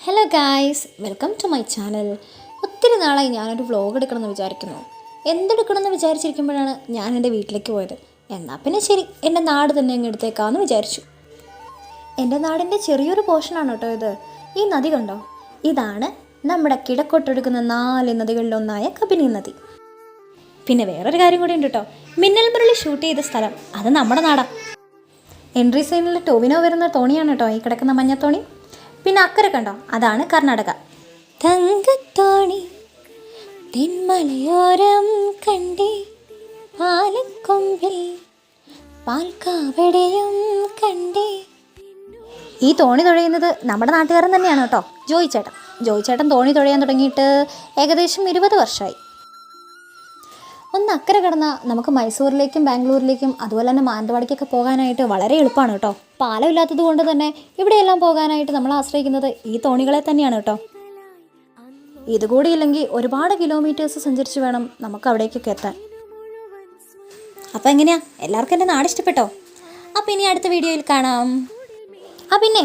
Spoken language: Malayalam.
Hello guys, welcome to my channel. ഒത്തിരി നാളായി ഞാനൊരു വ്ലോഗ് എടുക്കണമെന്ന് വിചാരിക്കുന്നു. എന്തെടുക്കണമെന്ന് വിചാരിച്ചിരിക്കുമ്പോഴാണ് ഞാൻ എൻ്റെ വീട്ടിലേക്ക് പോയത്. എന്നാൽ പിന്നെ ശരി, എൻ്റെ നാട് തന്നെ അങ്ങ് എടുത്തേക്കാമെന്ന് വിചാരിച്ചു. എൻ്റെ നാടിൻ്റെ ചെറിയൊരു പോർഷനാണ് കേട്ടോ ഇത്. ഈ നദി കണ്ടോ? ഇതാണ് നമ്മുടെ കിഴക്കോട്ടൊഴുകുന്ന 4 നദികളിലൊന്നായ കബിനി നദി. പിന്നെ വേറൊരു കാര്യം കൂടി ഉണ്ട് കേട്ടോ. മിന്നൽ മുരളി ഷൂട്ട് ചെയ്ത സ്ഥലം അത് നമ്മുടെ നാടാണ്. എൻട്രി സൈനിൽ ടോവിനോ വരുന്ന തോണിയാണ് കേട്ടോ ഈ കിടക്കുന്ന മഞ്ഞത്തോണി. പിന്നെ അക്കരെ കണ്ടോ, അതാണ് കർണാടക. തങ്കത്തോണി തെന്മലയോരം കണ്ടേ, പാലക്കൊമ്പിൽ പാൽക്കാവടയും കണ്ടേ. ഈ തോണി തുഴയുന്നത് നമ്മുടെ നാട്ടുകാരൻ തന്നെയാണ് കേട്ടോ, ജോയിച്ചേട്ടൻ തോണി തുഴയാൻ തുടങ്ങിയിട്ട് ഏകദേശം 20 വർഷമായി. ഒന്ന് അക്കരെ കടന്നാൽ നമുക്ക് മൈസൂരിലേക്കും ബാംഗ്ലൂരിലേക്കും അതുപോലെ തന്നെ മാനന്തവാടിക്കൊക്കെ പോകാനായിട്ട് വളരെ എളുപ്പമാണ് കേട്ടോ. പാലമില്ലാത്തത് കൊണ്ട് തന്നെ ഇവിടെയെല്ലാം പോകാനായിട്ട് നമ്മൾ ആശ്രയിക്കുന്നത് ഈ തോണികളെ തന്നെയാണ് കേട്ടോ. ഇതുകൂടി ഇല്ലെങ്കിൽ ഒരുപാട് കിലോമീറ്റേഴ്സ് സഞ്ചരിച്ച് വേണം നമുക്ക് അവിടേക്കൊക്കെ എത്താൻ. അപ്പോൾ എങ്ങനെയാ, എല്ലാവർക്കും എൻ്റെ നാട് ഇഷ്ടപ്പെട്ടോ? അപ്പോൾ ഇനി അടുത്ത വീഡിയോയിൽ കാണാം. പിന്നെ